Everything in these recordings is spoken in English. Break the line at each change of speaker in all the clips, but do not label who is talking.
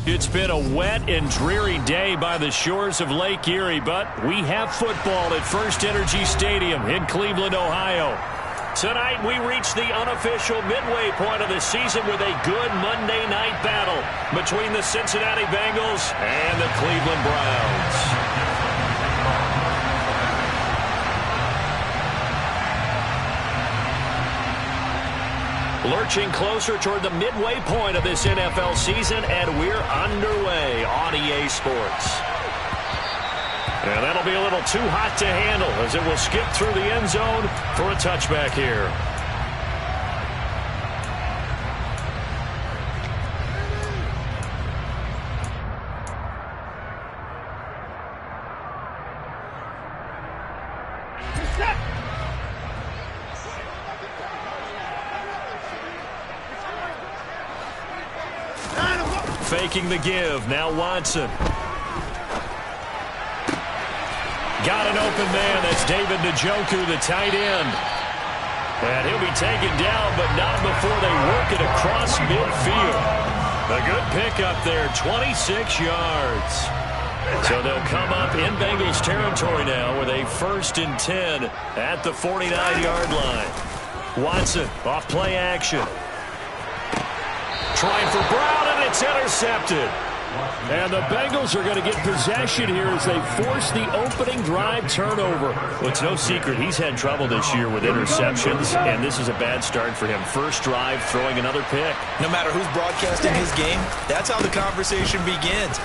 It's been a wet and dreary day by the shores of Lake Erie, but we have football at First Energy Stadium in Cleveland, Ohio. Tonight we reach the unofficial midway point of the season with a good Monday night battle between the Cincinnati Bengals and the Cleveland Browns. Lurching closer toward the midway point of this NFL season, and we're underway on EA Sports. And that'll be a little too hot to handle as it will skip through the end zone for a touchback here. Faking the give. Now Watson. Got an open man. That's David Njoku, the tight end. And he'll be taken down, but not before they work it across midfield. A good pickup there, 26 yards. So they'll come up in Bengals territory now with a 1st and 10 at the 49-yard line. Watson off play action. Trying for Brown, and it's intercepted. And the Bengals are going to get possession here as they force the opening drive turnover. Well, it's no secret he's had trouble this year with interceptions, and this is a bad start for him. First drive, throwing another pick.
No matter who's broadcasting his game, that's how the conversation begins.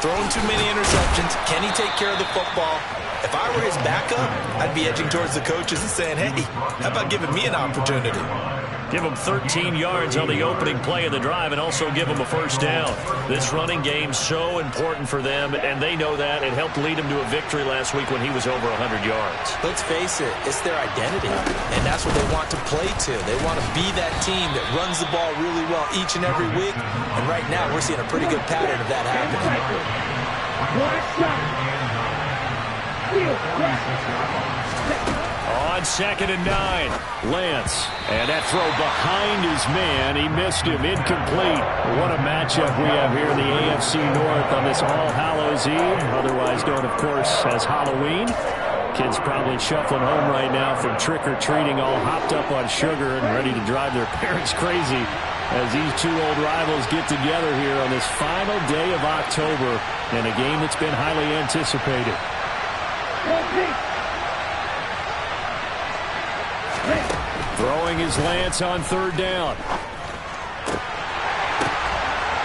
Throwing too many interceptions. Can he take care of the football? If I were his backup, I'd be edging towards the coaches and saying, hey, how about giving me an opportunity?
Give him 13 yards on the opening play of the drive and also give him a first down. This running game's so important for them, and they know that. It helped lead him to a victory last week when he was over 100 yards.
Let's face it, it's their identity, and that's what they want to play to. They want to be that team that runs the ball really well each and every week, and right now we're seeing a pretty good pattern of that happening.
On 2nd and 9, Lance. And that throw behind his man. He missed him. Incomplete. What a matchup we have here in the AFC North on this All Hallows Eve, otherwise known, of course, as Halloween. Kids probably shuffling home right now from trick-or-treating, all hopped up on sugar and ready to drive their parents crazy as these two old rivals get together here on this final day of October in a game that's been highly anticipated. Throwing his Lance on 3rd down.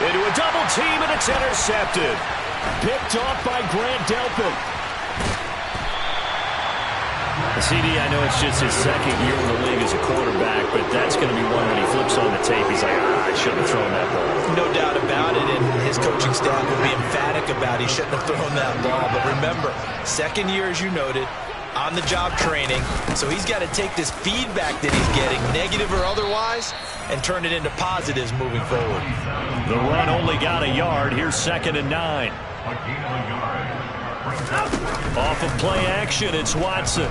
Into a double team, and it's intercepted. Picked off by Grant Delpit. CD, I know it's just his 2nd year in the league as a quarterback, but that's going to be one when he flips on the tape. He's like, I shouldn't have thrown that ball.
No doubt about it, and his coaching staff will be emphatic about he shouldn't have thrown that ball. But remember, 2nd year, as you noted, on-the-job training, so he's got to take this feedback that he's getting, negative or otherwise, and turn it into positives moving forward.
The run only got a yard. Here's 2nd and 9. Off of play action, it's Watson.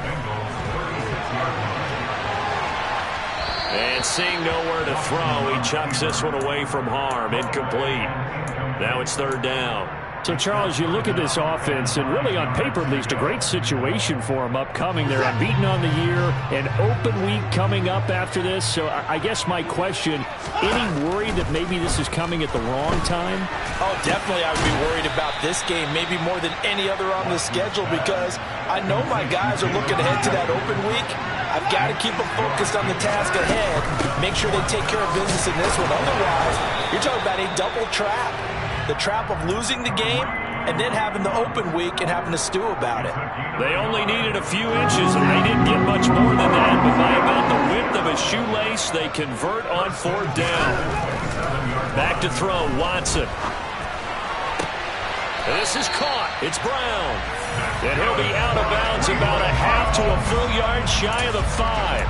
And seeing nowhere to throw, he chucks this one away from harm. Incomplete. Now it's 3rd down. So, Charles, you look at this offense, and really on paper, at least, a great situation for them upcoming. They're unbeaten on the year, an open week coming up after this. So I guess my question, any worry that maybe this is coming at the wrong time?
Oh, definitely I would be worried about this game, maybe more than any other on the schedule, because I know my guys are looking ahead to that open week. I've got to keep them focused on the task ahead, make sure they take care of business in this one. Otherwise, you're talking about a double trap. The trap of losing the game and then having the open week and having to stew about it.
They only needed a few inches, and they didn't get much more than that. But by about the width of a shoelace, they convert on 4th down. Back to throw, Watson. This is caught. It's Brown. And he'll be out of bounds about a half to a full yard shy of the 5.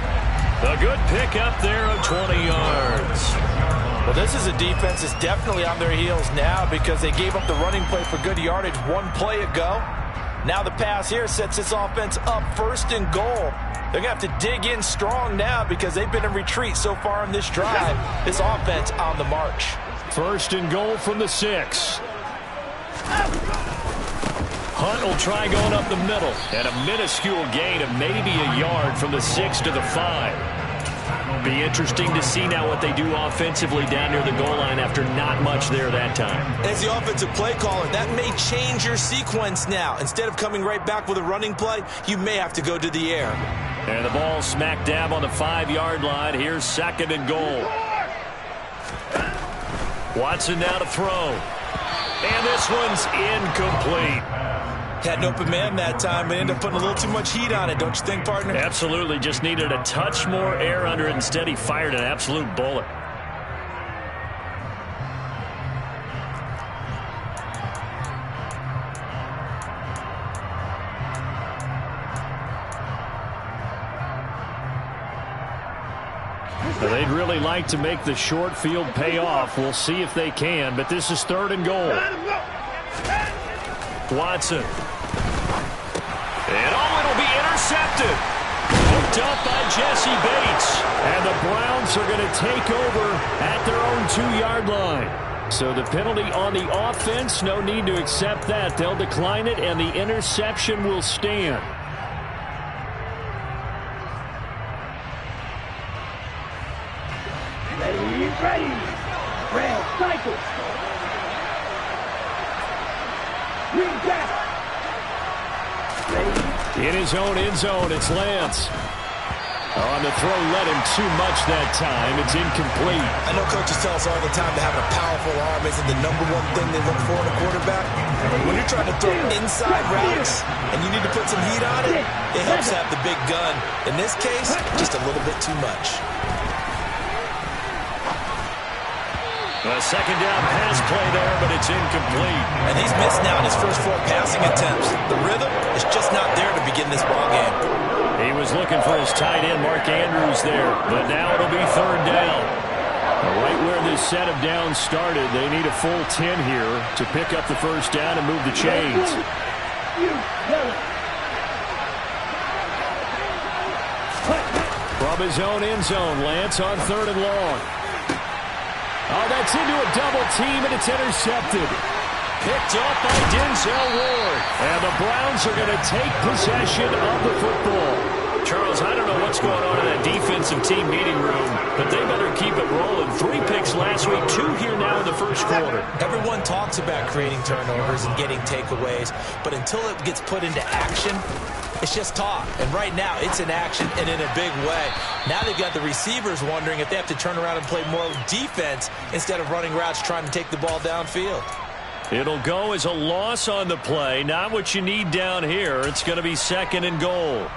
A good pickup there of 20 yards.
Well, this is a defense that's definitely on their heels now because they gave up the running play for good yardage one play ago. Now the pass here sets this offense up 1st and goal. They're going to have to dig in strong now because they've been in retreat so far in this drive. This offense on the march.
First and goal from the 6. Hunt will try going up the middle. And a minuscule gain of maybe a yard from the 6 to the 5. Be interesting to see now what they do offensively down near the goal line after not much there that time.
As the offensive play caller, that may change your sequence now. Instead of coming right back with a running play, you may have to go to the air.
And the ball smack dab on the 5-yard line. Here's second and goal. Watson now to throw. And this one's incomplete.
Had an open man that time, but ended up putting a little too much heat on it, don't you think, partner?
Absolutely. Just needed a touch more air under it. Instead, he fired an absolute bullet. They'd really like to make the short field pay off. We'll see if they can, but this is third and goal. Watson. And it'll be intercepted. Hooked up by Jesse Bates. And the Browns are going to take over at their own 2-yard line. So the penalty on the offense, no need to accept that. They'll decline it, and the interception will stand.
Ready. Red cycle. Green back.
In his own end zone, it's Lance. On the throw, led him too much that time. It's incomplete.
I know coaches tell us all the time that having a powerful arm isn't the #1 thing they look for in a quarterback. When you're trying to throw inside routes and you need to put some heat on it, it helps have the big gun. In this case, just a little bit too much.
A second down pass play there, but it's incomplete.
And he's missed now in his first 4 passing attempts. The rhythm is just not there to begin this ballgame.
He was looking for his tight end, Mark Andrews, there. But now it'll be third down. Right where this set of downs started, they need a full 10 here to pick up the first down and move the chains. From his own end zone, Lance on third and long. Oh, that's into a double team, and it's intercepted. Picked off by Denzel Ward. And the Browns are going to take possession of the football. Charles, I don't know what's going on in that defensive team meeting room, but they better keep it rolling. 3 picks last week, 2 here now in the first quarter.
Everyone talks about creating turnovers and getting takeaways, but until it gets put into action, it's just talk. And right now, it's in action and in a big way. Now they've got the receivers wondering if they have to turn around and play more defense instead of running routes trying to take the ball downfield.
It'll go as a loss on the play. Not what you need down here. It's going to be second and goal.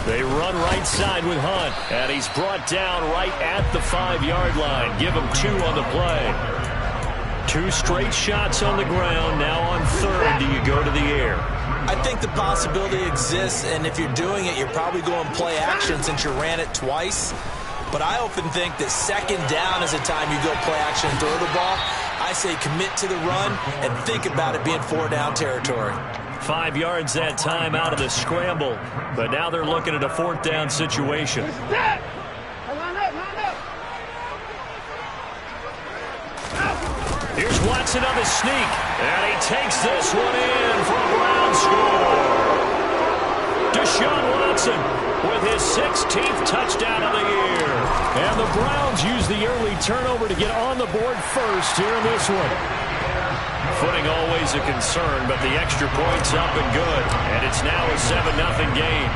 They run right side with Hunt, and he's brought down right at the 5-yard line. Give him 2 on the play. 2 straight shots on the ground. Now on third, do you go to the air?
I think the possibility exists, and if you're doing it, you're probably going play action since you ran it twice. But I often think that second down is a time you go play action and throw the ball. I say commit to the run and think about it being 4-down territory.
5 yards that time out of the scramble, but now they're looking at a 4th down situation. Here's Watson on the sneak, and he takes this one in for a Brown score. Deshaun Watson with his 16th touchdown of the year. And the Browns use the early turnover to get on the board first here in this one. Footing always a concern, but the extra point's up and good. And it's now a 7-0 game.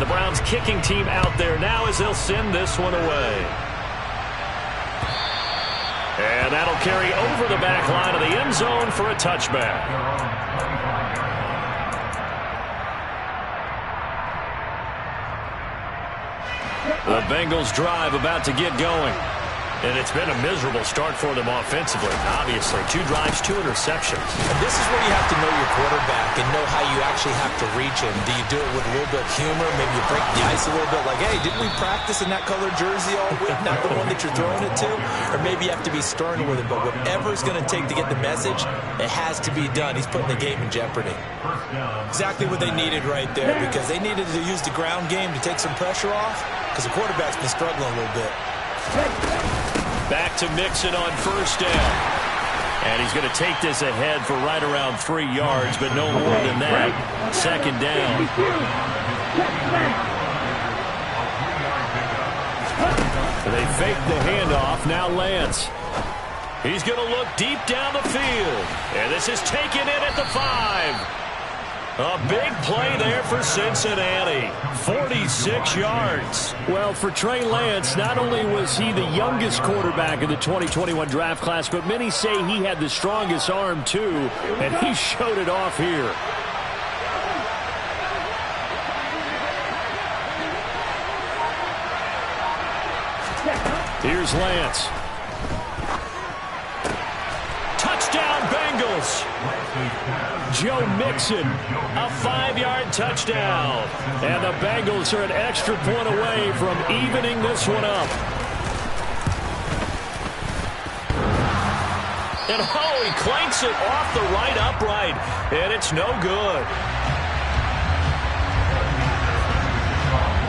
The Browns kicking team out there now as they'll send this one away. And that'll carry over the back line of the end zone for a touchback. The Bengals drive about to get going. And it's been a miserable start for them offensively, obviously. 2 drives, 2 interceptions.
And this is where you have to know your quarterback and know know how you actually have to reach him. Do you do it with a little bit of humor? Maybe you break the ice a little bit, like, hey, didn't we practice in that colored jersey all week, not the one that you're throwing it to? Or maybe you have to be stern with him, but whatever it's going to take to get the message, it has to be done. He's putting the game in jeopardy. Exactly what they needed right there, because they needed to use the ground game to take some pressure off, because the quarterback's been struggling a little bit.
Back to Mixon on first down. And he's going to take this ahead for right around 3 yards, but no more than that. Second down. They fake the handoff. Now Lance. He's going to look deep down the field. And this is taken in at the 5. A big play there for Cincinnati. 46 yards. Well, for Trey Lance, not only was he the youngest quarterback of the 2021 draft class, but many say he had the strongest arm too, and he showed it off here. Here's Lance. Touchdown, Bengals. Joe Mixon, a 5-yard touchdown. And the Bengals are an extra point away from evening this one up. And oh, he clanks it off the right upright. And it's no good.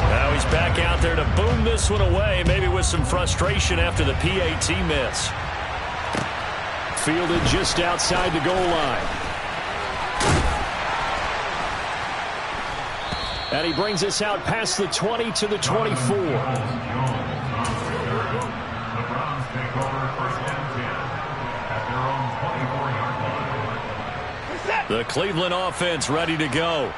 Now he's back out there to boom this one away, maybe with some frustration after the PAT miss. Fielded just outside the goal line. And he brings us out past the 20 to the 24. The Cleveland offense ready to go.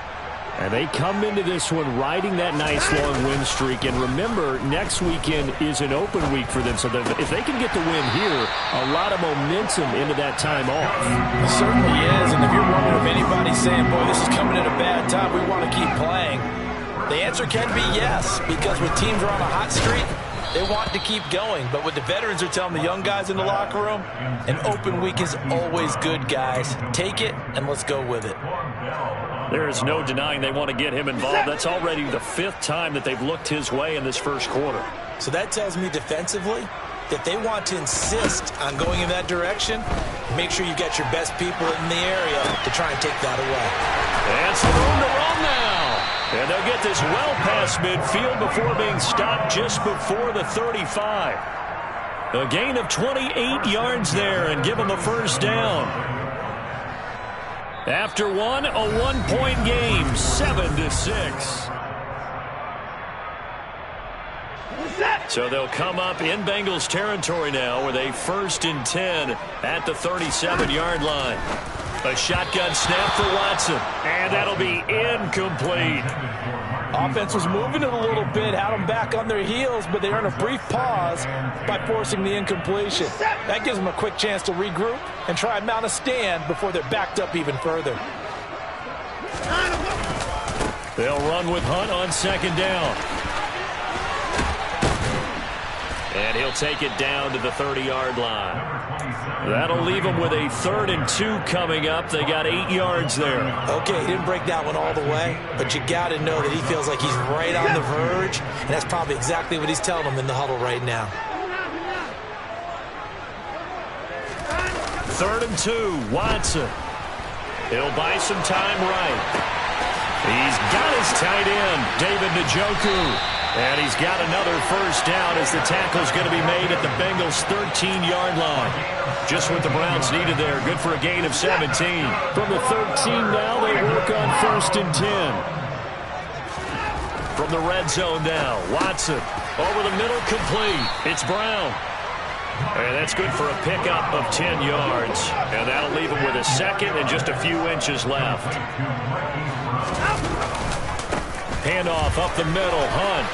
And they come into this one riding that nice long win streak. And remember, next weekend is an open week for them. So if they can get the win here, a lot of momentum into that time off.
It certainly is. And if you're wondering if anybody's saying, boy, this is coming at a bad time, we want to keep playing, the answer can be yes. Because when teams are on a hot streak, they want to keep going. But what the veterans are telling the young guys in the locker room, an open week is always good, guys. Take it and let's go with it.
There is no denying they want to get him involved. That's already the 5th time that they've looked his way in this first quarter.
So that tells me defensively that they want to insist on going in that direction. Make sure you get your best people in the area to try and take that away.
And some room to run now. And they'll get this well past midfield before being stopped just before the 35. A gain of 28 yards there and give them a first down. After one, a 1-point game, 7-6. So they'll come up in Bengals territory now with a 1st and 10 at the 37-yard line. A shotgun snap for Watson, and that'll be incomplete.
Offense was moving it a little bit, had them back on their heels, but they earned a brief pause by forcing the incompletion. That gives them a quick chance to regroup and try and mount a stand before they're backed up even further.
They'll run with Hunt on second down. And he'll take it down to the 30-yard line. That'll leave them with a 3rd and 2 coming up. They got 8 yards there.
Okay, he didn't break that one all the way, but you got to know that he feels like he's right on the verge, and that's probably exactly what he's telling them in the huddle right now.
3rd and 2, Watson. He'll buy some time right. He's got his tight end, David Njoku. And he's got another first down as the tackle's going to be made at the Bengals' 13-yard line. Just what the Browns needed there. Good for a gain of 17. From the 13 now, they work on 1st and 10. From the red zone now, Watson over the middle, complete. It's Brown. And that's good for a pickup of 10 yards. And that'll leave him with a 2nd and just a few inches left. Handoff up the middle, Hunt.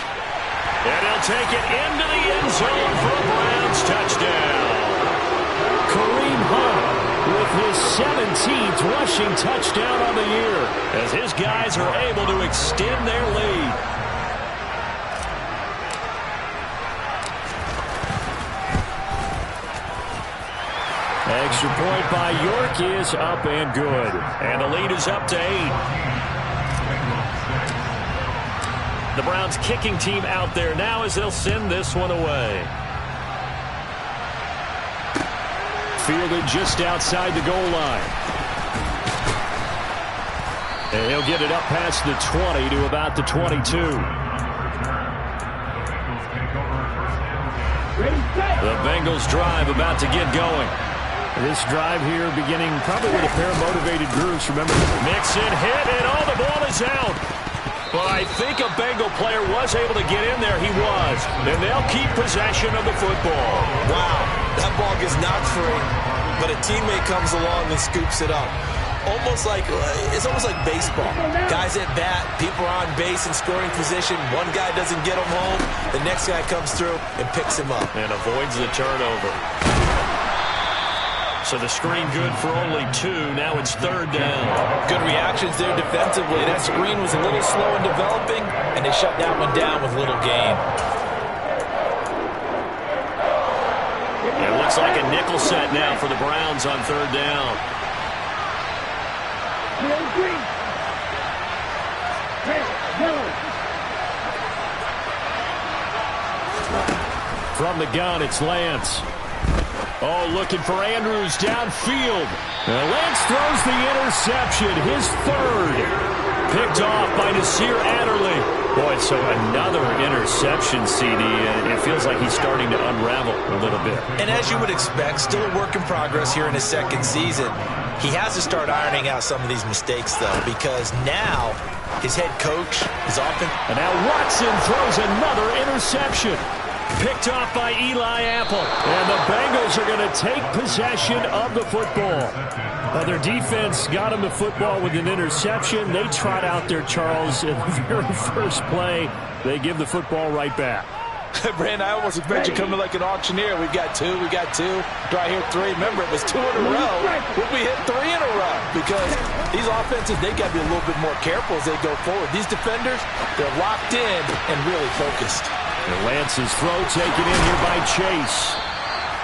And he'll take it into the end zone for a Browns touchdown. Kareem Hunt with his 17th rushing touchdown on the year as his guys are able to extend their lead. Extra point by York is up and good. And the lead is up to 8. The Browns kicking team out there now as they'll send this one away. Fielded just outside the goal line. And he'll get it up past the 20 to about the 22. The Bengals drive about to get going. This drive here beginning probably with a pair of motivated groups. Remember, Mixon hit, and the ball is out. But I think a Bengal player was able to get in there. He was. And they'll keep possession of the football.
Wow, that ball gets knocked free, but a teammate comes along and scoops it up. It's almost like baseball. Guys at bat, people are on base in scoring position. One guy doesn't get him home. The next guy comes through and picks him up.
And avoids the turnover. So the screen good for only 2. Now it's 3rd down.
Good reactions there defensively. That screen was a little slow in developing, and they shut that one down with little gain.
It looks like a nickel set now for the Browns on 3rd down. From the gun, it's Lance. Looking for Andrews downfield. Lance throws the interception, his 3rd. Picked off by Nasir Adderley. Boy, so another interception, CD, and it feels like he's starting to unravel a little bit.
And as you would expect, still a work in progress here in his 2nd season. He has to start ironing out some of these mistakes, though, because now his head coach is often...
And now Watson throws another interception. Picked off by Eli Apple. And the Bengals are going to take possession of the football. Their defense got him the football with an interception. They trot out there, Charles, in the very first play. They give the football right back.
Brandon, I almost expect you coming like an auctioneer. We've got 2, we got 2. Do I hear 3? Remember, it was 2 in a row. Would we hit 3 in a row? Because these offenses, they got to be a little bit more careful as they go forward. These defenders, they're locked in and really focused.
And Lance's throw taken in here by Chase.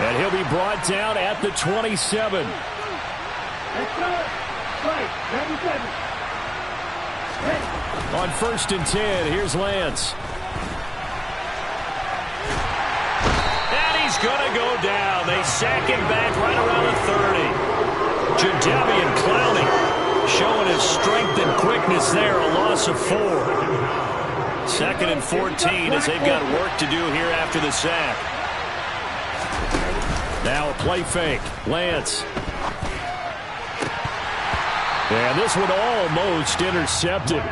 And he'll be brought down at the 27. On 1st and 10, here's Lance. He's going to go down. They sack him back right around the 30. Jadeveon Clowney showing his strength and quickness there. A loss of 4. 2nd and 14 as they've got work to do here after the sack. Now a play fake. Lance. And this one almost intercepted.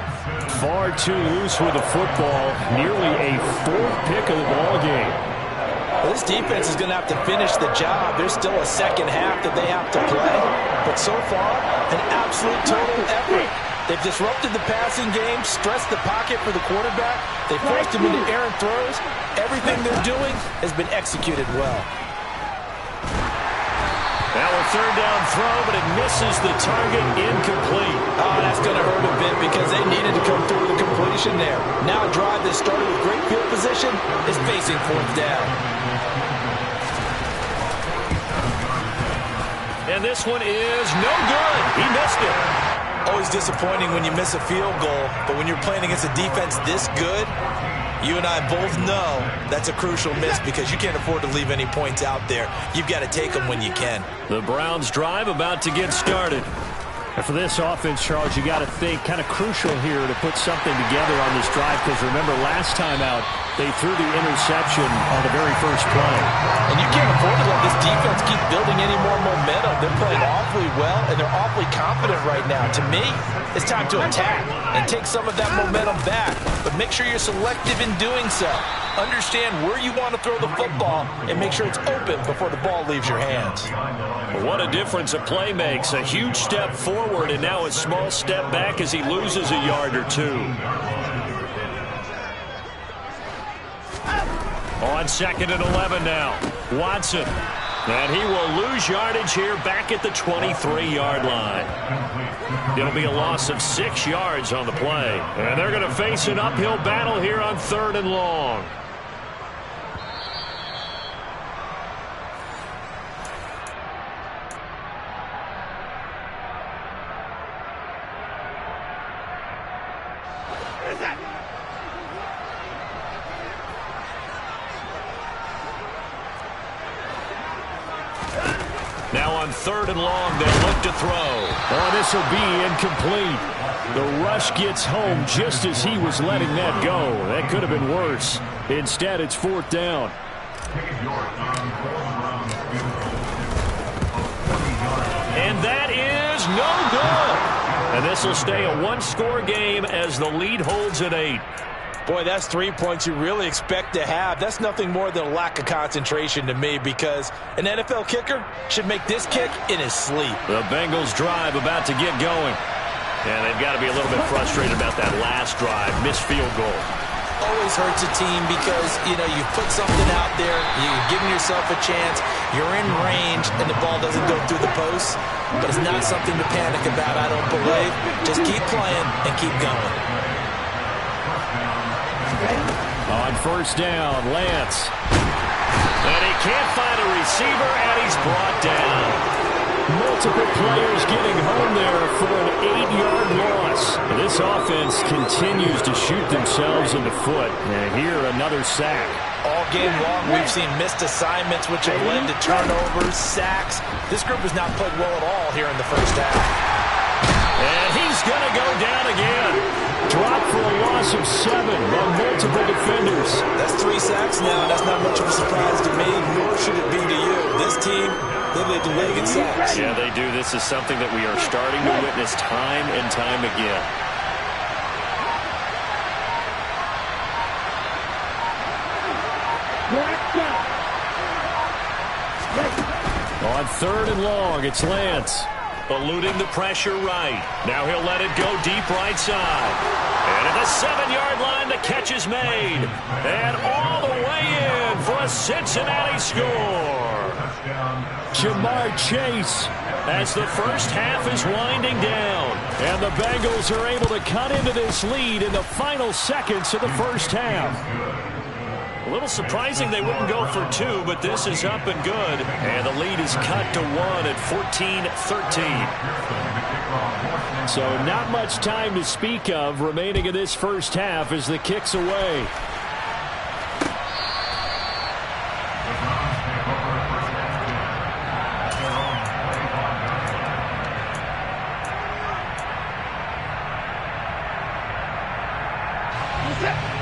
Far too loose with the football. Nearly a 4th pick of the ball game.
Well, this defense is going to have to finish the job. There's still a 2nd half that they have to play. But so far, an absolute total effort. They've disrupted the passing game, stressed the pocket for the quarterback. They forced him into errant throws. Everything they're doing has been executed well.
Now a 3rd down throw, but it misses the target, incomplete.
Oh, that's going to hurt a bit because they needed to come through with a completion there. Now a drive that started with great field position is facing 4th down.
And this one is no good. He missed it.
Always disappointing when you miss a field goal, but when you're playing against a defense this good, you and I both know that's a crucial miss because you can't afford to leave any points out there. You've got to take them when you can.
The Browns drive about to get started. And for this offense, Charles, you got to think kind of crucial here to put something together on this drive because remember last time out, they threw the interception on the very first play.
And you can't afford to let this defense keep building any more momentum. They're playing awfully well, and they're awfully confident right now. To me, it's time to attack and take some of that momentum back. But make sure you're selective in doing so. Understand where you want to throw the football and make sure it's open before the ball leaves your hands.
What a difference a play makes. A huge step forward and now a small step back as he loses a yard or 2. On 2nd and 11 now. Watson. And he will lose yardage here back at the 23-yard line. It'll be a loss of 6 yards on the play. And they're going to face an uphill battle here on 3rd and long. On 3rd and long, they'll look to throw. Oh, this will be incomplete. The rush gets home just as he was letting that go. That could have been worse. Instead, it's 4th down. And that is no good. And this will stay a one-score game as the lead holds at 8.
Boy, that's 3 points you really expect to have. That's nothing more than a lack of concentration to me, because an NFL kicker should make this kick in his sleep.
The Bengals drive about to get going. And they've got to be a little bit frustrated about that last drive. Missed field goal.
Always hurts a team because, you know, you put something out there, you're giving yourself a chance, you're in range, and the ball doesn't go through the post. But it's not something to panic about, I don't believe. Just keep playing and keep going.
On 1st down, Lance. And he can't find a receiver, and he's brought down. Multiple players getting home there for an 8-yard loss. This offense continues to shoot themselves in the foot. And here, another sack.
All game long, we've seen missed assignments, which have led to turnovers, sacks. This group has not played well at all here in the first half.
And he's going to go down again. Dropped for a loss of 7 by multiple defenders.
That's 3 sacks now. That's not much of a surprise to me, nor should it be to you. This team, they lead the league in sacks.
Yeah, they do. This is something that we are starting to witness time and time again. On 3rd and long, it's Lance. Eluding the pressure right. Now he'll let it go deep right side. And at the 7-yard line, the catch is made. And all the way in for a Cincinnati score. Jamar Chase as the first half is winding down. And the Bengals are able to cut into this lead in the final seconds of the first half. A little surprising they wouldn't go for 2, but this is up and good. And the lead is cut to 1 at 14-13. So not much time to speak of remaining in this first half as the kick's away.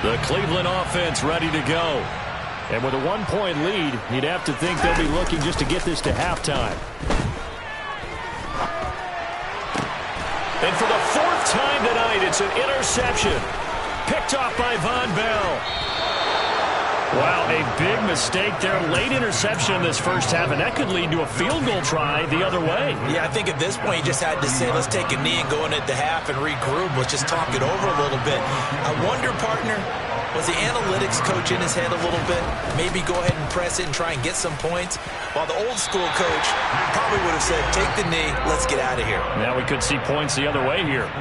The Cleveland offense ready to go. And with a 1-point lead, you'd have to think they'll be looking just to get this to halftime. And for the 4th time tonight, it's an interception. Picked off by Von Bell. Wow, a big mistake there. Late interception in this first half, and that could lead to a field goal try the other way.
Yeah, I think at this point you just had to say, let's take a knee and go into the half and regroup. Let's just talk it over a little bit. I wonder, partner, was the analytics coach in his head a little bit? Maybe go ahead and press it and try and get some points? While the old school coach probably would have said, take the knee, let's get out of here.
Now we could see points the other way here.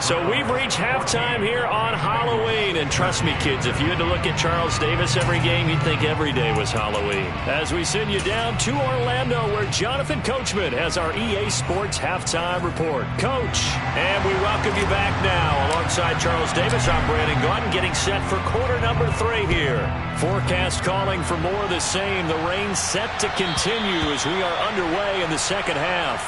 So we've reached halftime here on Halloween. And trust me, kids, if you had to look at Charles Davis every game, you'd think every day was Halloween. As we send you down to Orlando, where Jonathan Coachman has our EA Sports Halftime Report. Coach, and we welcome you back now. Alongside Charles Davis, I'm Brandon Gaudin, getting set for quarter number 3 here. Forecast calling for more of the same. The rain set to continue as we are underway in the second half.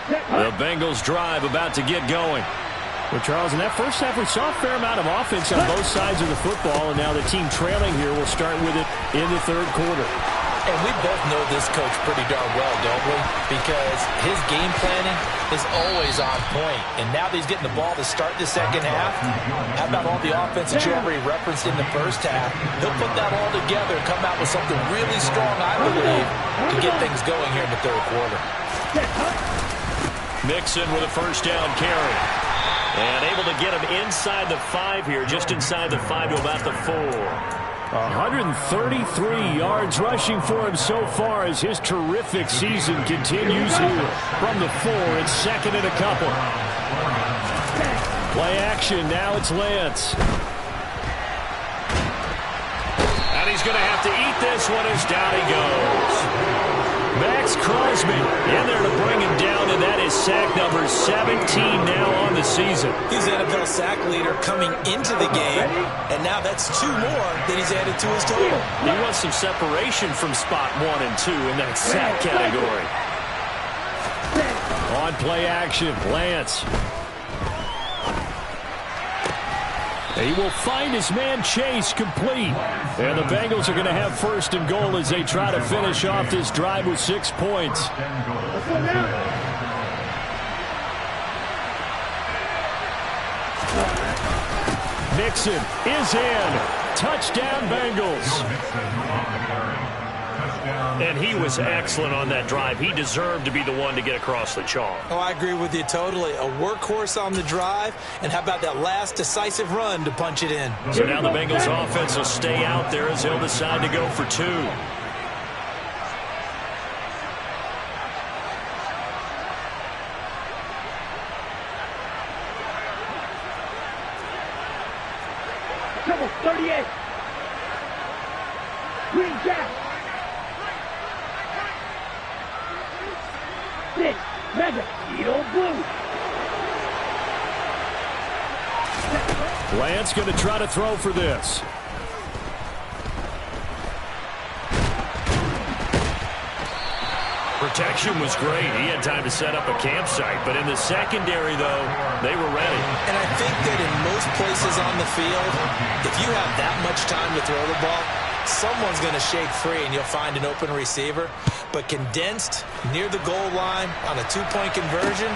The Bengals drive about to get going. Well, Charles, in that first half, we saw a fair amount of offense on both sides of the football, and now the team trailing here will start with it in the 3rd quarter.
And we both know this coach pretty darn well, don't we? Because his game planning is always on point. And now that he's getting the ball to start the second half, how about all the offense that you already referenced in the first half? He'll put that all together and come out with something really strong, I believe, to get things going here in the 3rd quarter.
Mixon with a first down carry. And able to get him inside the 5 here, just inside the 5 to about the 4. 133 yards rushing for him so far as his terrific season continues here. From the 4, it's 2nd and a couple. Play action, now it's Lance. And he's going to have to eat this one as down he goes. Back It's Crosby in there to bring him down, and that is sack number 17 now on the season.
He's the NFL sack leader coming into the game, and now that's 2 more that he's added to his total.
He wants some separation from spot 1 and 2 in that sack category. On play action, Lance. He will find his man Chase complete. And the Bengals are going to have 1st and goal as they try to finish off this drive with 6 points. Mixon is in. Touchdown, Bengals. And he was excellent on that drive. He deserved to be the one to get across the chalk.
Oh, I agree with you totally. A workhorse on the drive, and how about that last decisive run to punch it in?
So now the Bengals offense will stay out there as they'll decide to go for 2.
Double 38. Green Jack. 6. Mega. Steel Blue.
Lance going to try to throw for this. Protection was great. He had time to set up a campsite. But in the secondary, though, they were ready.
And I think that in most places on the field, if you have that much time to throw the ball, someone's going to shake free and you'll find an open receiver. But condensed near the goal line on a 2-point conversion,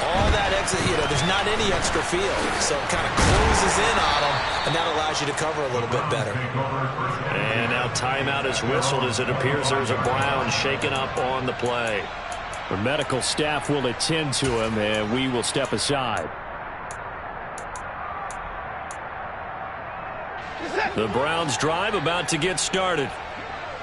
all that exit, there's not any extra field. So it kind of closes in on them, and that allows you to cover a little bit better.
And now timeout is whistled as it appears there's a Brown shaken up on the play. The medical staff will attend to him, and we will step aside. The Browns drive about to get started.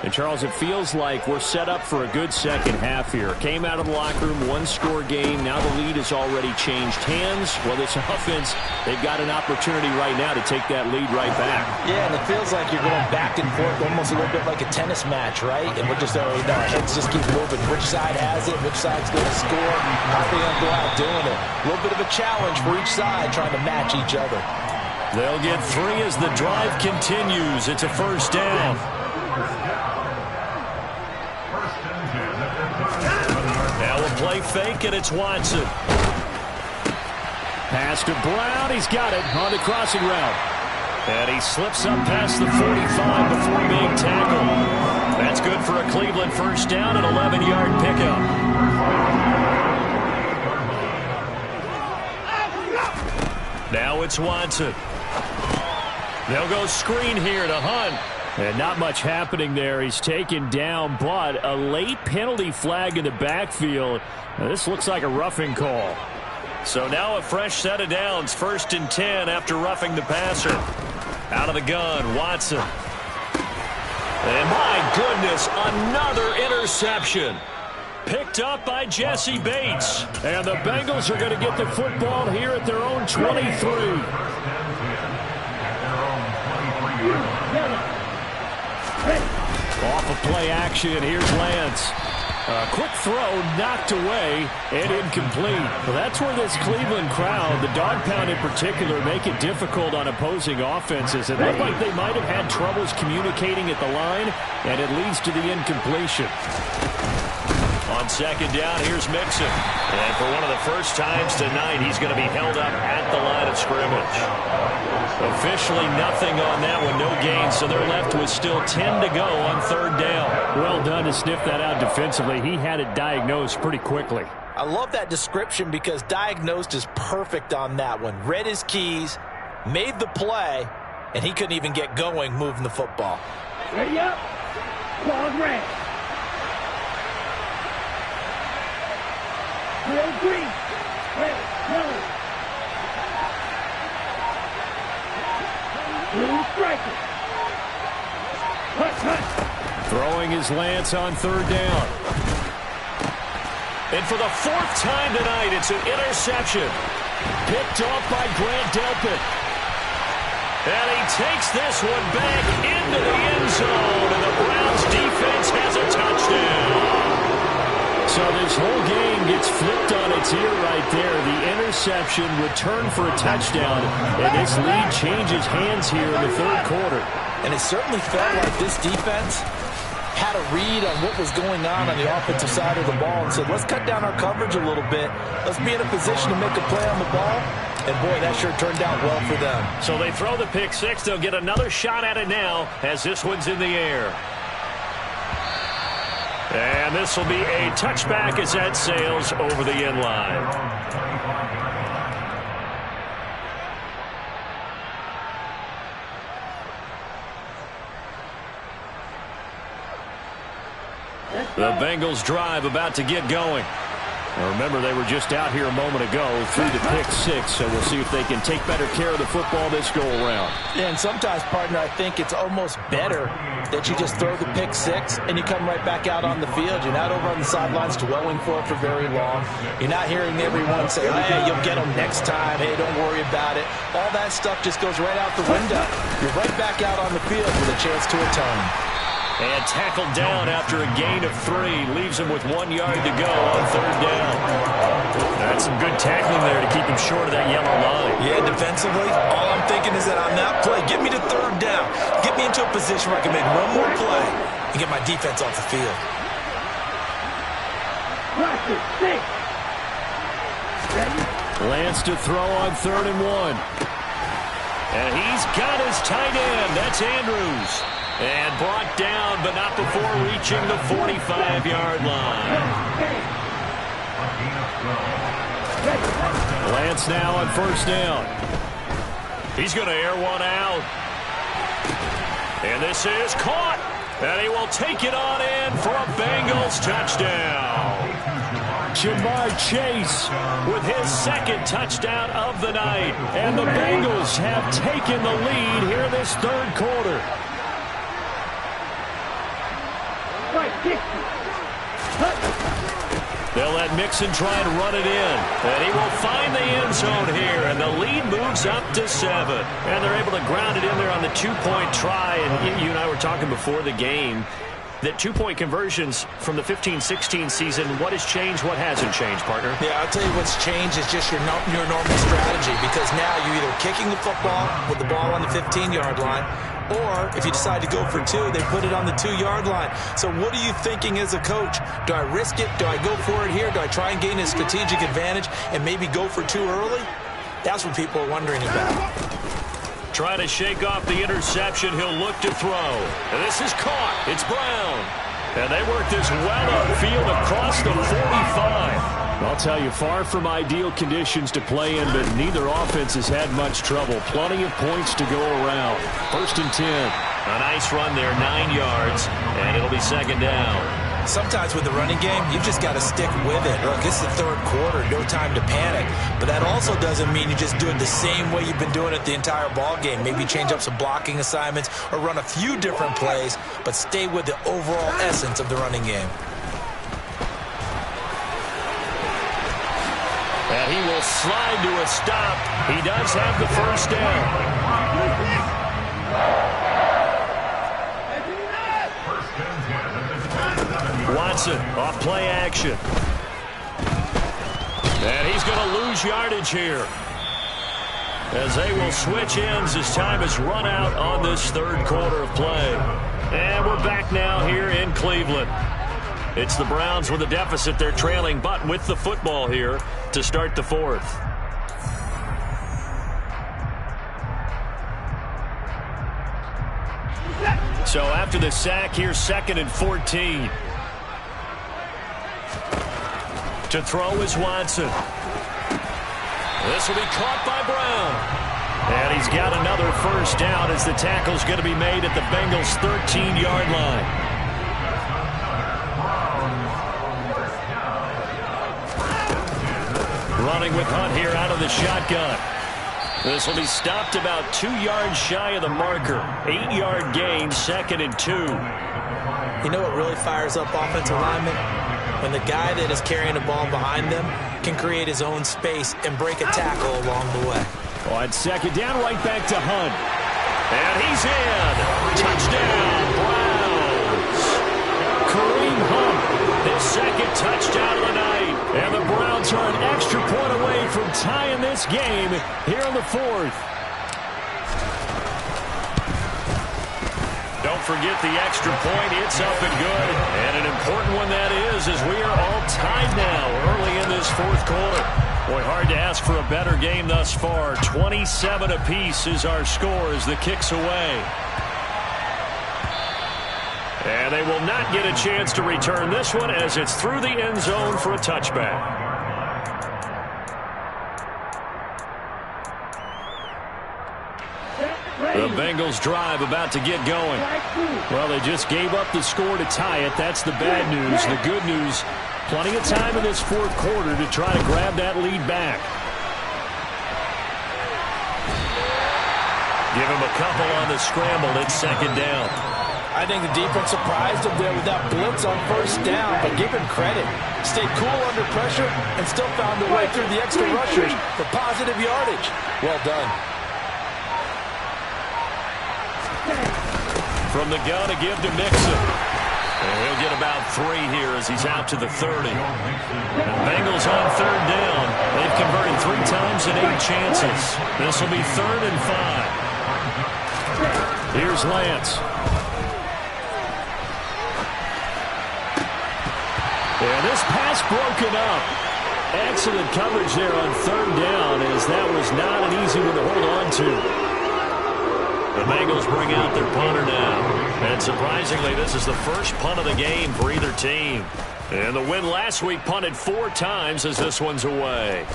And, Charles, it feels like we're set up for a good second half here. Came out of the locker room, 1-score game. Now the lead has already changed hands. Well, this offense, they've got an opportunity right now to take that lead right back.
Yeah, and it feels like you're going back and forth almost a little bit like a tennis match, right? And we're just, our heads just keep moving. Which side has it? Which side's going to score? How are they going to go out doing it? A little bit of a challenge for each side trying to match each other.
They'll get 3 as the drive continues. It's a 1st down. Now a play fake, and it's Watson. Pass to Brown. He's got it on the crossing route. And he slips up past the 45 before being tackled. That's good for a Cleveland 1st down, an 11-yard pickup. Now it's Watson. They'll go screen here to Hunt. And not much happening there. He's taken down, but a late penalty flag in the backfield. Now, this looks like a roughing call. So now a fresh set of downs. 1st and 10 after roughing the passer. Out of the gun, Watson. And my goodness, another interception. Picked up by Jesse Bates. And the Bengals are going to get the football here at their own 23. Off of play action, here's Lance. A quick throw, knocked away, and incomplete. Well, that's where this Cleveland crowd, the dog pound in particular, make it difficult on opposing offenses. It looked like they might have had troubles communicating at the line, and it leads to the incompletion. On 2nd down, here's Mixon. And for one of the first times tonight, he's going to be held up at the line of scrimmage. Officially nothing on that one, no gain, so they're left with still 10 to go on 3rd down. Well done to sniff that out defensively. He had it diagnosed pretty quickly.
I love that description because diagnosed is perfect on that one. Read his keys, made the play, and he couldn't even get going moving the football.
Ready up. Claws red. Red green. Red yellow. Blue striker. Cut.
Throwing his Lance on 3rd down. And for the 4th time tonight, it's an interception. Picked off by Grant Delpit. And he takes this one back into the end zone. And the Browns defense has a touchdown. So this whole game gets flipped on its ear right there. The interception returned for a touchdown, and this lead changes hands here in the third quarter.
And it certainly felt like this defense had a read on what was going on the offensive side of the ball and said, let's cut down our coverage a little bit. Let's be in a position to make a play on the ball. And, boy, that sure turned out well for them.
So they throw the pick six. They'll get another shot at it now as this one's in the air. And this will be a touchback as that sails over the end line. The Bengals drive about to get going. Now remember, they were just out here a moment ago through the pick six, so we'll see if they can take better care of the football this go-around.
Yeah, and sometimes, partner, I think it's almost better that you just throw the pick six and you come right back out on the field. You're not over on the sidelines dwelling for it for very long. You're not hearing everyone say, hey, you'll get them next time. Hey, don't worry about it. All that stuff just goes right out the window. You're right back out on the field with a chance to atone.
And tackled down after a gain of 3. Leaves him with 1 yard to go on third down. That's some good tackling there to keep him short of that yellow line.
Yeah, defensively, all I'm thinking is that on that play, get me to third down. Get me into a position where I can make one more play and get my defense off the field.
Lance to throw on 3rd and 1. And he's got his tight end. That's Andrews. And brought down, but not before reaching the 45-yard line. Lance now on 1st down. He's going to air one out. And this is caught. And he will take it on in for a Bengals touchdown. Jamar Chase with his 2nd touchdown of the night. And the Bengals have taken the lead here this 3rd quarter. They'll let Mixon try and run it in. And he will find the end zone here. And the lead moves up to 7. And they're able to ground it in there on the 2-point try. And you and I were talking before the game that 2-point conversions from the 15-16 season, what has changed, what hasn't changed, partner?
Yeah, I'll tell you what's changed is just your normal strategy, because now you're either kicking the football with the ball on the 15-yard line, or if you decide to go for 2, they put it on the 2-yard line. So what are you thinking as a coach? Do I risk it? Do I go for it here? Do I try and gain a strategic advantage and maybe go for 2 early? That's what people are wondering about.
Trying to shake off the interception. He'll look to throw. And this is caught. It's Brown. And they work this well upfield across the 45. I'll tell you, far from ideal conditions to play in, but neither offense has had much trouble. Plenty of points to go around. 1st and 10. A nice run there, 9 yards, and it'll be 2nd down.
Sometimes with the running game, you've just got to stick with it. Look, it's the 3rd quarter, no time to panic. But that also doesn't mean you just do it the same way you've been doing it the entire ball game. Maybe change up some blocking assignments or run a few different plays, but stay with the overall essence of the running game.
And he will slide to a stop. He does have the 1st down. Watson off play action. And he's going to lose yardage here, as they will switch ends as time has run out on this 3rd quarter of play. And we're back now here in Cleveland. It's the Browns with a deficit. They're trailing, but with the football here to start the 4th. So after the sack, here's 2nd and 14. To throw is Watson. This will be caught by Brown. And he's got another 1st down as the tackle's going to be made at the Bengals' 13-yard line. Running with Hunt here out of the shotgun. This will be stopped about 2 yards shy of the marker. 8-yard gain, 2nd and 2.
You know what really fires up offensive linemen? When the guy that is carrying the ball behind them can create his own space and break a tackle along the way.
On 2nd down, right back to Hunt. And he's in. Touchdown, Browns. Kareem Hunt, his 2nd second touchdown of the night. And the Browns are an extra point away from tying this game here in the fourth. Don't forget the extra point. It's up and good. And an important one that is, as we are all tied now early in this fourth quarter. Boy, hard to ask for a better game thus far. 27 apiece is our score as the kick's away. And they will not get a chance to return this one as it's through the end zone for a touchback. The Bengals drive about to get going. Well, they just gave up the score to tie it. That's the bad news. The good news, plenty of time in this fourth quarter to try to grab that lead back. Give him a couple on the scramble. It's second down.
I think the defense surprised him there with that blitz on first down, but give him credit. Stayed cool under pressure and still found a way through the extra rushers for positive yardage. Well done.
From the gun to give to Mixon. And he'll get about 3 here as he's out to the 30. And Bengals on third down. They've converted 3 times in 8 chances. This will be 3rd and 5. Here's Lance. And this pass broken up. Excellent coverage there on third down, as that was not an easy one to hold on to. The Bengals bring out their punter now. And surprisingly, this is the first punt of the game for either team. And the win last week punted 4 times as this one's away.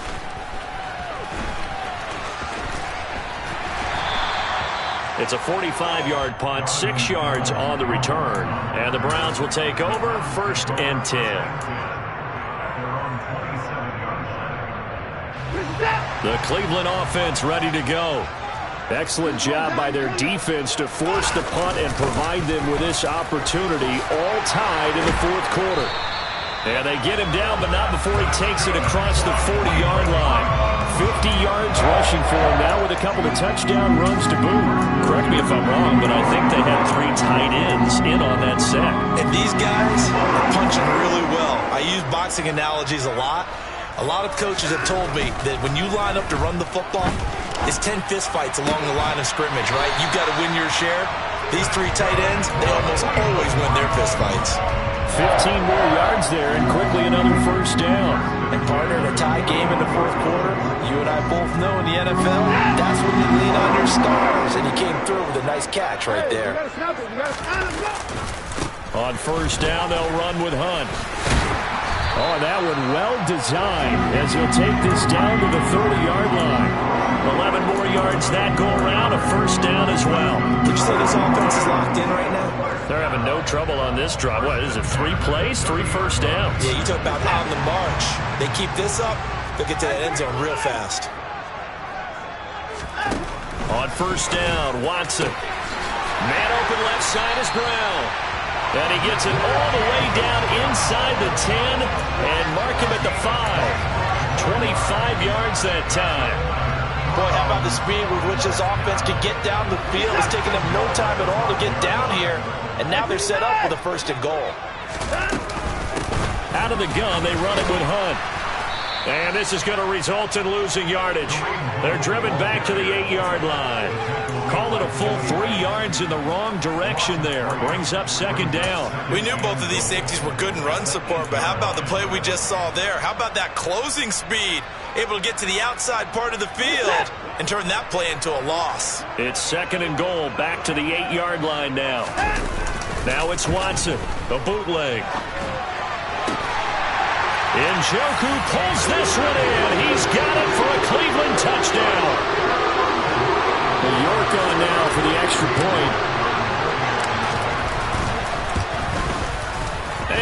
It's a 45-yard punt, 6 yards on the return. And the Browns will take over, 1st and 10. The Cleveland offense ready to go. Excellent job by their defense to force the punt and provide them with this opportunity, all tied in the fourth quarter. And they get him down, but not before he takes it across the 40-yard line. 50 yards rushing for him now with a couple of touchdown runs to boot. Correct me if I'm wrong, but I think they had 3 tight ends in on that set.
And these guys are punching really well. I use boxing analogies a lot. A lot of coaches have told me that when you line up to run the football, it's 10 fistfights along the line of scrimmage, right? You've got to win your share. These 3 tight ends, they almost always win their fistfights.
15 more yards there and quickly another 1st down.
And partner, in a tie game in the fourth quarter, you and I both know in the NFL, that's when you lean on your stars. And he came through with a nice catch right there.
On 1st down, they'll run with Hunt. Oh, that one well designed as he'll take this down to the 30-yard line. 11 more yards that go around, a 1st down as well.
Would you say this offense is locked in right now?
They're having no trouble on this drive. What is it, 3 plays, 3 first downs?
Yeah, you talk about on the march. They keep this up, they'll get to that end zone real fast.
On 1st down, Watson. Man open left side is Brown. And he gets it all the way down inside the 10 and mark him at the 5. 25 yards that time.
Boy, how about the speed with which this offense can get down the field? It's taken them no time at all to get down here. And now they're set up with a 1st and goal.
Out of the gun, they run it with Hunt. And this is going to result in losing yardage. They're driven back to the 8-yard line. Call it a full 3 yards in the wrong direction there. Brings up 2nd down.
We knew both of these safeties were good in run support, but how about the play we just saw there? How about that closing speed? Able to get to the outside part of the field and turn that play into a loss.
It's 2nd and goal, back to the 8-yard line now. Now it's Watson, the bootleg. Njoku pulls this one in. He's got it for a Cleveland touchdown. New York on now for the extra point.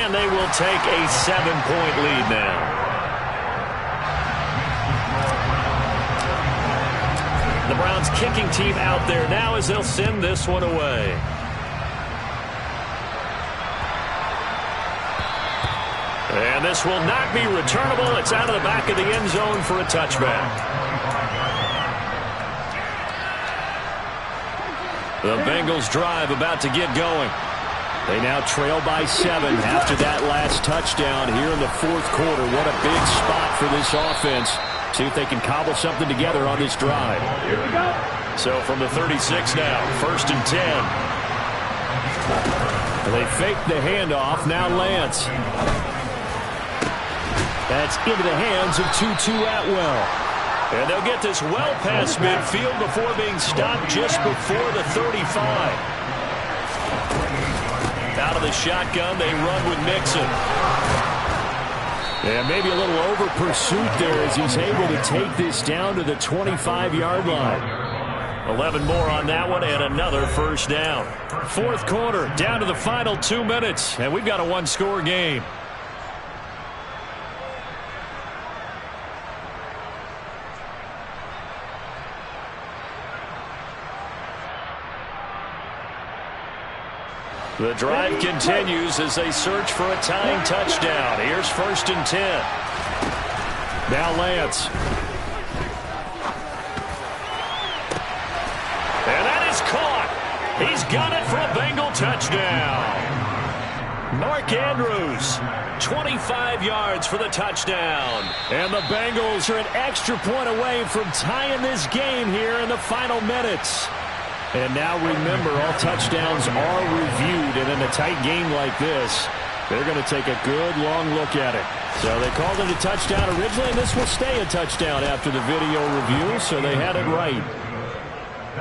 And they will take a 7-point lead now. The Browns kicking team out there now as they'll send this one away. And this will not be returnable. It's out of the back of the end zone for a touchback. The Bengals drive about to get going. They now trail by 7 after that last touchdown here in the fourth quarter. What a big spot for this offense. See if they can cobble something together on this drive.
Here we go.
So from the 36 now, 1st and 10. They fake the handoff. Now Lance. That's into the hands of Tutu Atwell. And they'll get this well past midfield before being stopped just before the 35. Out of the shotgun, they run with Mixon. And maybe a little over pursuit there as he's able to take this down to the 25-yard line. 11 more on that one and another first down. Fourth quarter, down to the final 2 minutes, and we've got a one-score game. The drive continues as they search for a tying touchdown. Here's 1st and 10. Now Lance. And that is caught. He's got it for a Bengal touchdown. Mark Andrews, 25 yards for the touchdown. And the Bengals are an extra point away from tying this game here in the final minutes. And now remember, all touchdowns are reviewed, and in a tight game like this, they're going to take a good long look at it. So they called it a touchdown originally, and this will stay a touchdown after the video review, so they had it right.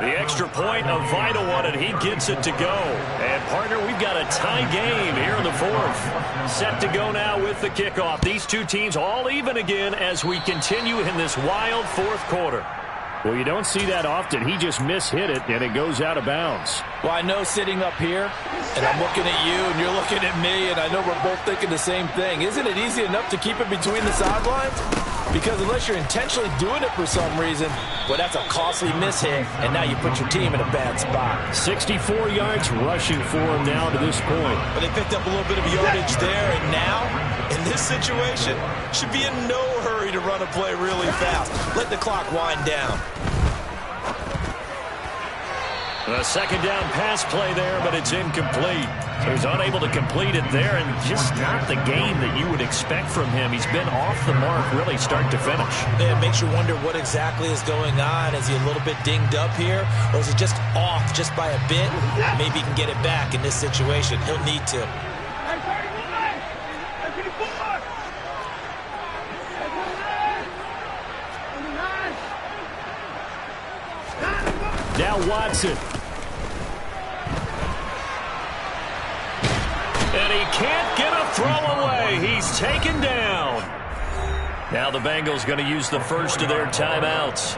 The extra point, a vital one, and he gets it to go. And, partner, we've got a tie game here in the fourth. Set to go now with the kickoff. These two teams all even again as we continue in this wild fourth quarter. Well, you don't see that often. He just mishit it, and it goes out of bounds.
Well, I know sitting up here, and I'm looking at you, and you're looking at me, and I know we're both thinking the same thing. Isn't it easy enough to keep it between the sidelines? Because unless you're intentionally doing it for some reason, well, that's a costly mishit, and now you put your team in a bad spot.
64 yards rushing for him now to this point.
But they picked up a little bit of yardage there, and now, in this situation, should be in no hurry to run a play really fast. Let the clock wind down.
A second down pass play there, but it's incomplete. So he's unable to complete it there, and just not the game that you would expect from him. He's been off the mark really start to finish.
Yeah, it makes you wonder what exactly is going on. Is he a little bit dinged up here, or is he just off just by a bit? Maybe he can get it back in this situation. He'll need to.
Now Watson. And he can't get a throw away. He's taken down. Now the Bengals going to use the first of their timeouts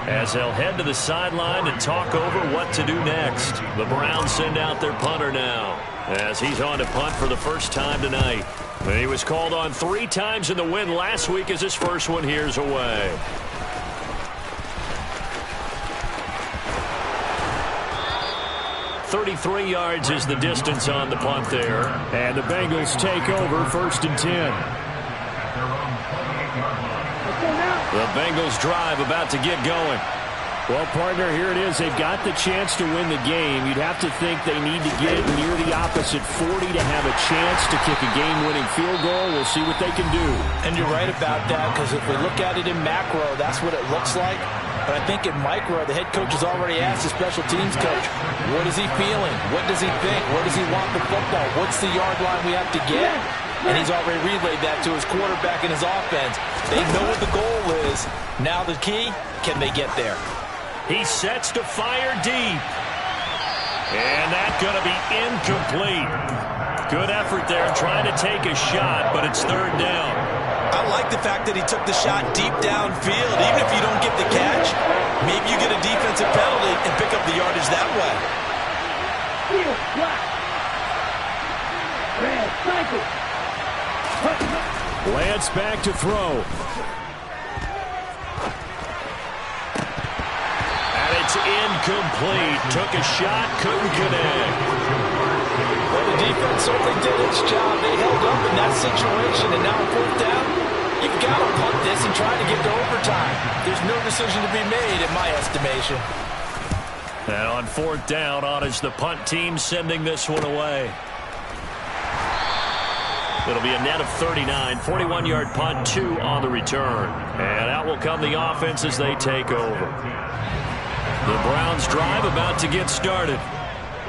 as they'll head to the sideline and talk over what to do next. The Browns send out their punter now as he's on to punt for the first time tonight. And he was called on 3 times in the win last week as his first one here's away. 33 yards is the distance on the punt there. And the Bengals take over 1st and 10. The Bengals drive about to get going. Well, partner, here it is. They've got the chance to win the game. You'd have to think they need to get near the opposite 40 to have a chance to kick a game-winning field goal. We'll see what they can do.
And you're right about that, because if we look at it in macro, that's what it looks like. But I think in micro, the head coach has already asked the special teams coach, what is he feeling? What does he think? Where does he want the football? What's the yard line we have to get? And he's already relayed that to his quarterback and his offense. They know what the goal is. Now the key, can they get there?
He sets to fire deep. And that's going to be incomplete. Good effort there trying to take a shot, but it's 3rd down.
I like the fact that he took the shot deep downfield. Even if you don't get the catch, maybe you get a defensive penalty and pick up the yardage that way.
Lance back to throw. And it's incomplete. Took a shot, couldn't connect.
Well, the defense certainly did its job. They held up in that situation, and now 4th down, you've got to punt this and try to get to overtime. There's no decision to be made, in my estimation.
And on fourth down, on is the punt team sending this one away. It'll be a net of 39, 41-yard punt, 2 on the return. And out will come the offense as they take over. The Browns drive about to get started.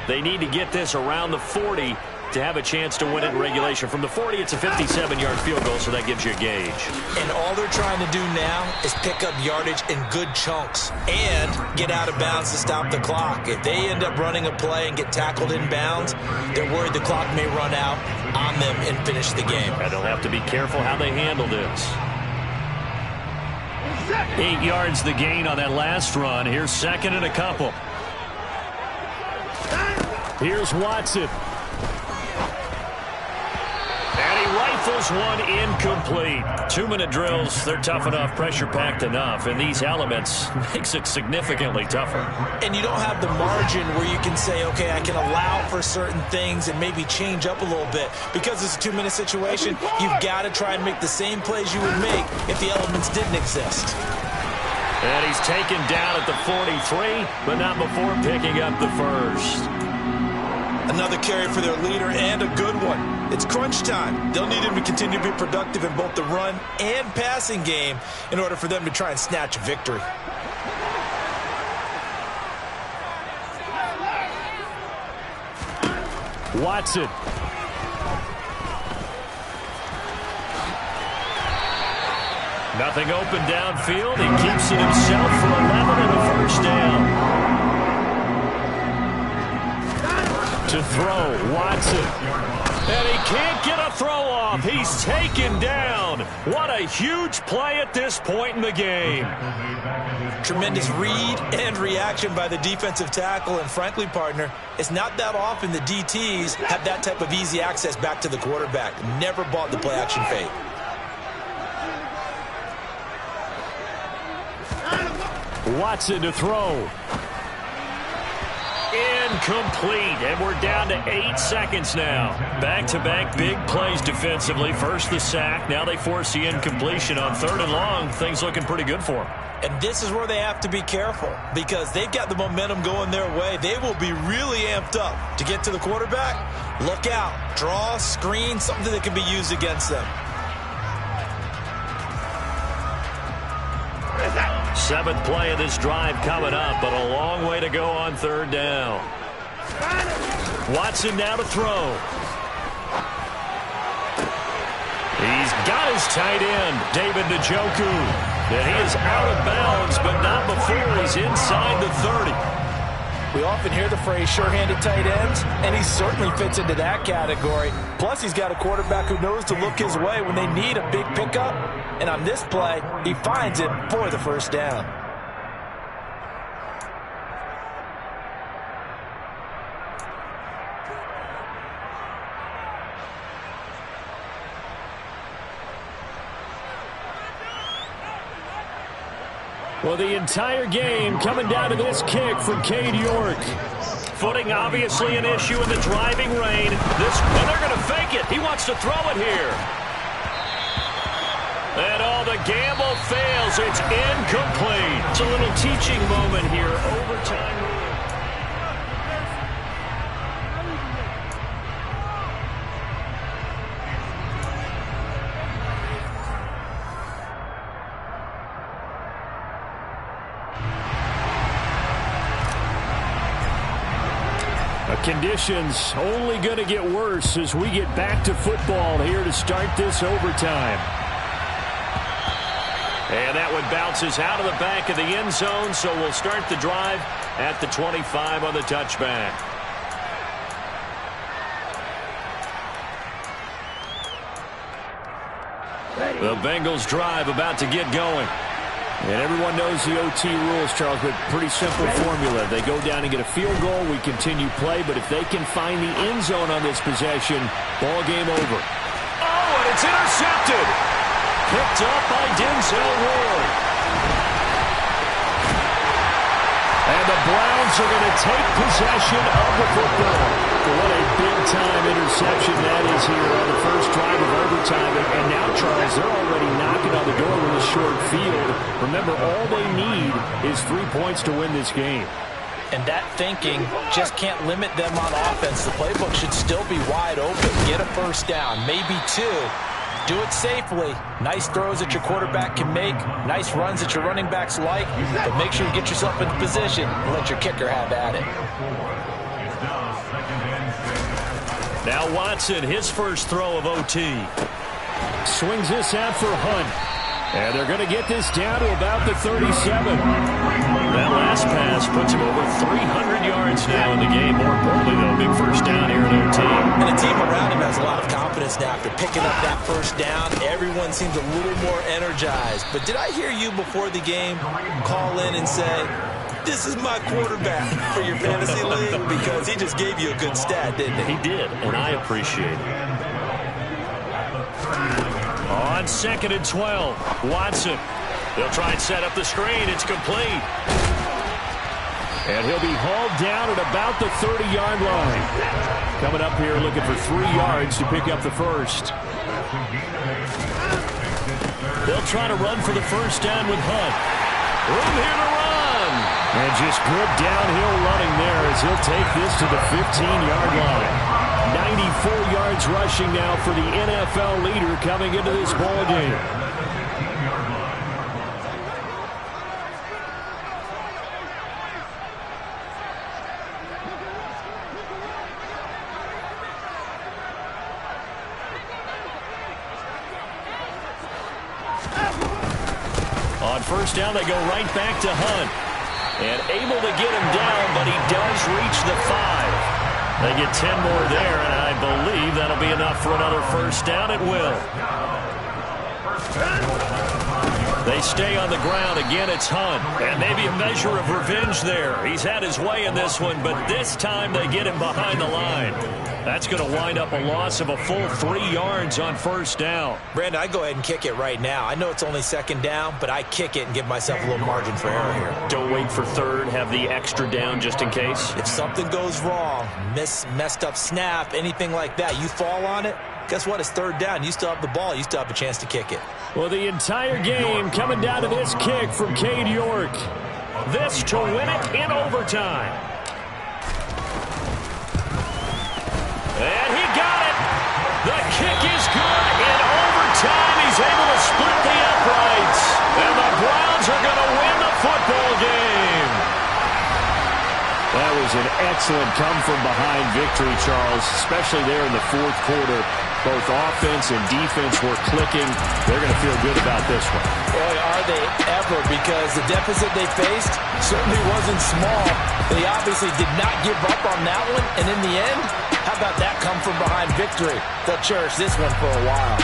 They need to get this around the 40 to have a chance to win it in regulation. From the 40, it's a 57-yard field goal, so that gives you a gauge.
And all they're trying to do now is pick up yardage in good chunks and get out of bounds to stop the clock. If they end up running a play and get tackled in bounds, they're worried the clock may run out on them and finish the game.
And they'll have to be careful how they handle this. 8 yards the gain on that last run. Here's second and a couple. Here's Watson. And he rifles one incomplete. 2-minute drills, they're tough enough, pressure-packed enough, and these elements makes it significantly tougher.
And you don't have the margin where you can say, okay, I can allow for certain things and maybe change up a little bit. Because it's a 2-minute situation, you've got to try and make the same plays you would make if the elements didn't exist.
And he's taken down at the 43, but not before picking up the first.
Another carry for their leader, and a good one. It's crunch time. They'll need him to continue to be productive in both the run and passing game in order for them to try and snatch a victory.
Watson. Nothing open downfield. He keeps it himself for 11 and a first down. To throw, Watson. And he can't get a throw off. He's taken down. What a huge play at this point in the game.
Tremendous read and reaction by the defensive tackle. And frankly, partner, it's not that often the DTs have that type of easy access back to the quarterback. Never bought the play-action fake.
Watson to throw. Incomplete, and we're down to 8 seconds now. Back-to-back big plays defensively. First the sack, now they force the incompletion on 3rd and long. Things looking pretty good for them.
And this is where they have to be careful because they've got the momentum going their way. They will be really amped up to get to the quarterback. Look out, draw, screen, something that can be used against them.
7th play of this drive coming up, but a long way to go on 3rd down. Watson now to throw. He's got his tight end, David Njoku. And he is out of bounds, but not before he's inside the 30.
We often hear the phrase sure-handed tight ends, and he certainly fits into that category. Plus, he's got a quarterback who knows to look his way when they need a big pickup. And on this play, he finds it for the first down.
Well, the entire game coming down to this kick from Cade York. Footing obviously an issue in the driving rain. And they're going to fake it. He wants to throw it here. And the gamble fails. It's incomplete. It's a little teaching moment here. Overtime. Conditions only going to get worse as we get back to football here to start this overtime. And that one bounces out of the back of the end zone, so we'll start the drive at the 25 on the touchback. The Bengals drive about to get going. And everyone knows the OT rules, Charles, but pretty simple formula. They go down and get a field goal, we continue play, but if they can find the end zone on this possession, ball game over. Oh, and it's intercepted! Picked up by Denzel Ward. And the Browns are going to take possession of the football. What a big-time interception that is here on the first drive of overtime. And now, Charles, they're already knocking on the door with a short field. Remember, all they need is 3 points to win this game.
And that thinking just can't limit them on offense. The playbook should still be wide open. Get a first down, maybe 2. Do it safely. Nice throws that your quarterback can make. Nice runs that your running backs like. But make sure you get yourself in position and let your kicker have at it.
Now Watson, his first throw of OT. Swings this out for Hunt. And they're going to get this down to about the 37. That last pass puts him over 300 yards now in the game. More importantly, though, big first down here at OT.
And the team around him has a lot of confidence now. After picking up that first down, everyone seems a little more energized. But did I hear you before the game call in and say, this is my quarterback for your fantasy league? Because he just gave you a good stat, didn't he?
He did, and I appreciate it. On 2nd and 12, Watson. They'll try and set up the screen. It's complete. And he'll be hauled down at about the 30-yard line. Coming up here looking for 3 yards to pick up the first. They'll try to run for the first down with Hunt. Room here to run. And just good downhill running there as he'll take this to the 15-yard line. 94 yards rushing now for the NFL leader coming into this ball game. On first down, they go right back to Hunt. And able to get him down, but he does reach the 5. They get 10 more there, and I believe that'll be enough for another first down. It will. They stay on the ground. Again, it's Hunt. And maybe a measure of revenge there. He's had his way in this one, but this time they get him behind the line. That's going to wind up a loss of a full 3 yards on first down.
Brandon, I go ahead and kick it right now. I know it's only 2nd down, but I kick it and give myself a little margin for error here.
Don't wait for 3rd. Have the extra down just in case.
If something goes wrong, messed up snap, anything like that, you fall on it, guess what? It's 3rd down. You still have the ball. You still have a chance to kick it.
Well, the entire game coming down to this kick from Cade York. This to win it in overtime. And he got it. The kick is good. In overtime, he's able to split the uprights. And the Browns are going to win the football game. That was an excellent come-from-behind victory, Charles, especially there in the 4th quarter. Both offense and defense were clicking. They're going to feel good about this one.
Boy, are they ever, because the deficit they faced certainly wasn't small. They obviously did not give up on that one, and in the end, how about that come-from-behind victory? They'll cherish this one for a while.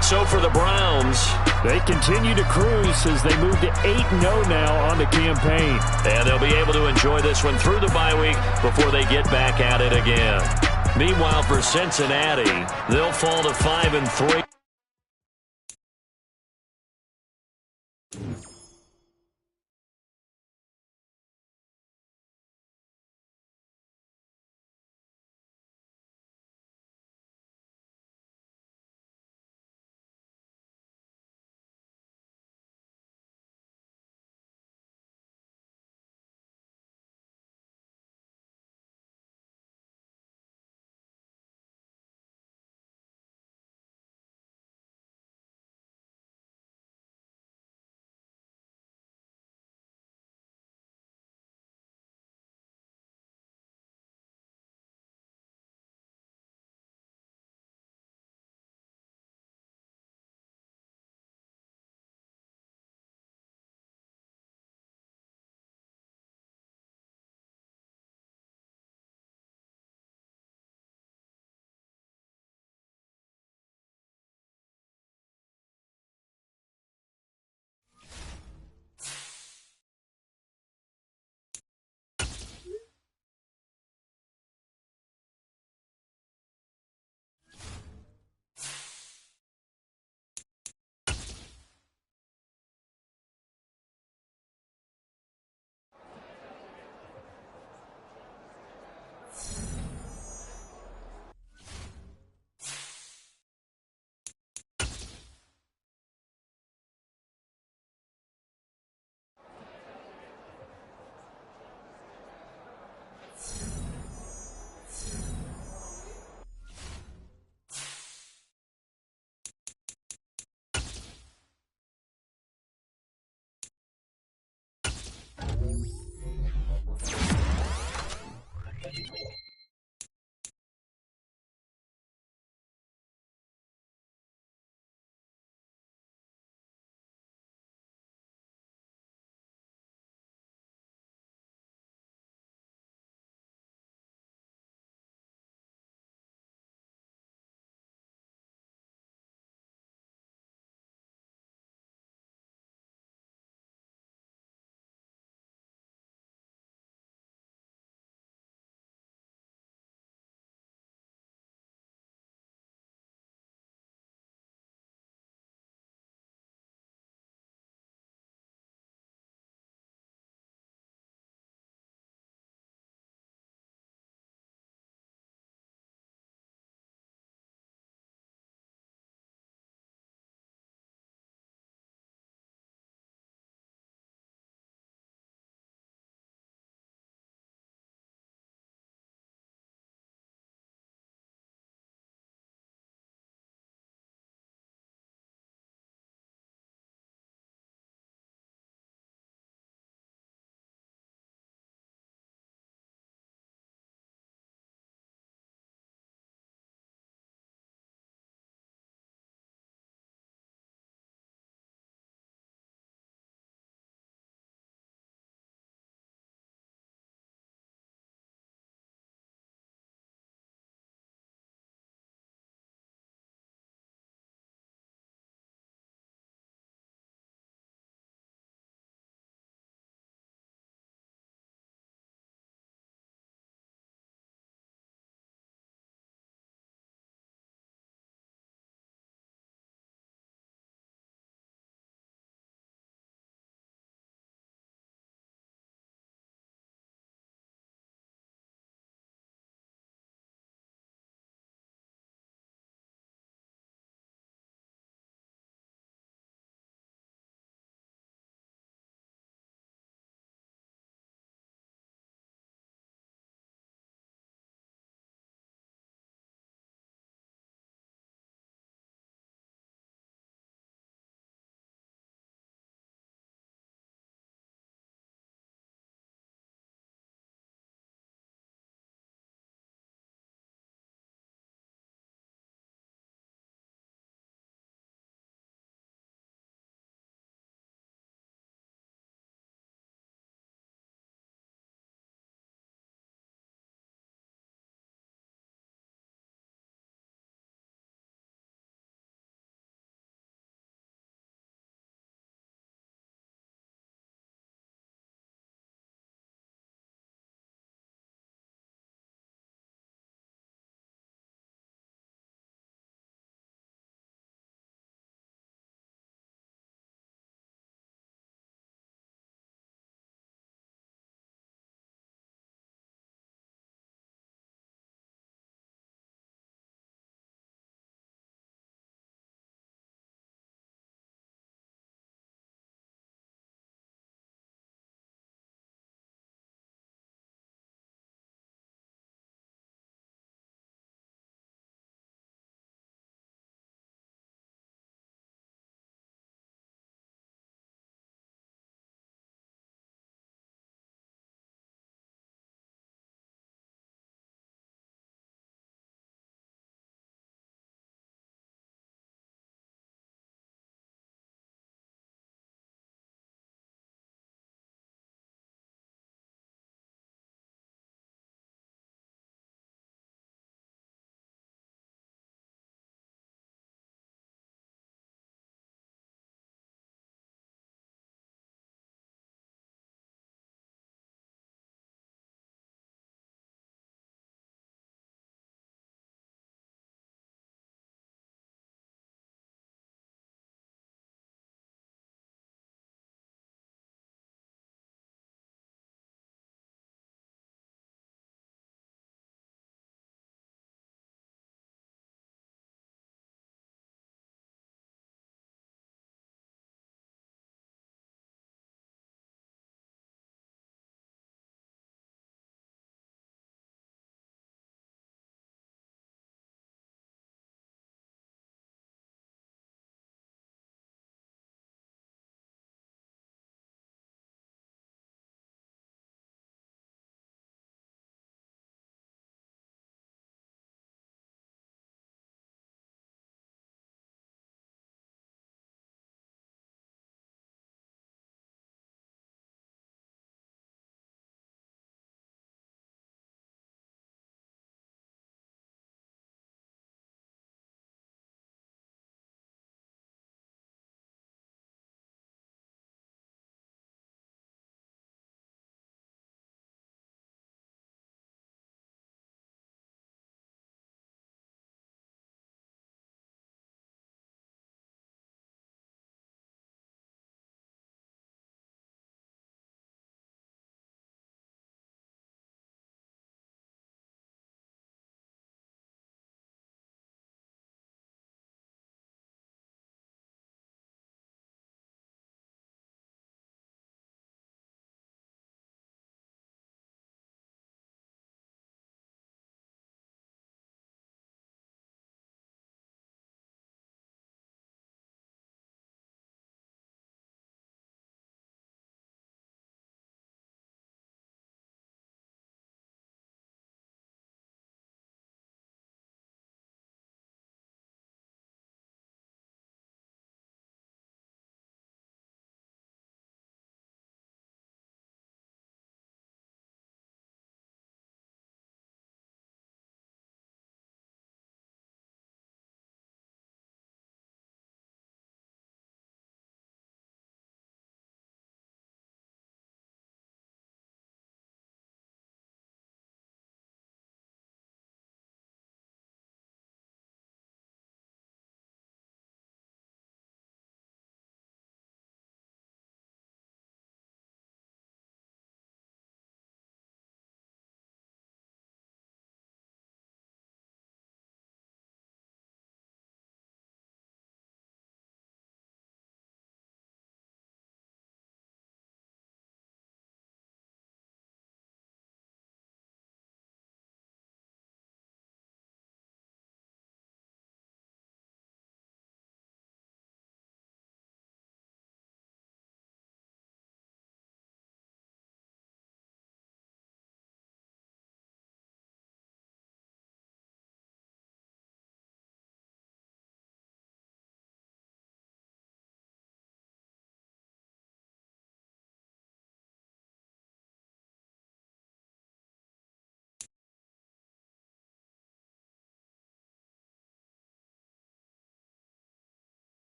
So for the Browns, they continue to cruise as they move to 8-0 now on the campaign. And they'll be able to enjoy this one through the bye week before they get back at it again. Meanwhile, for Cincinnati, they'll fall to 5-3.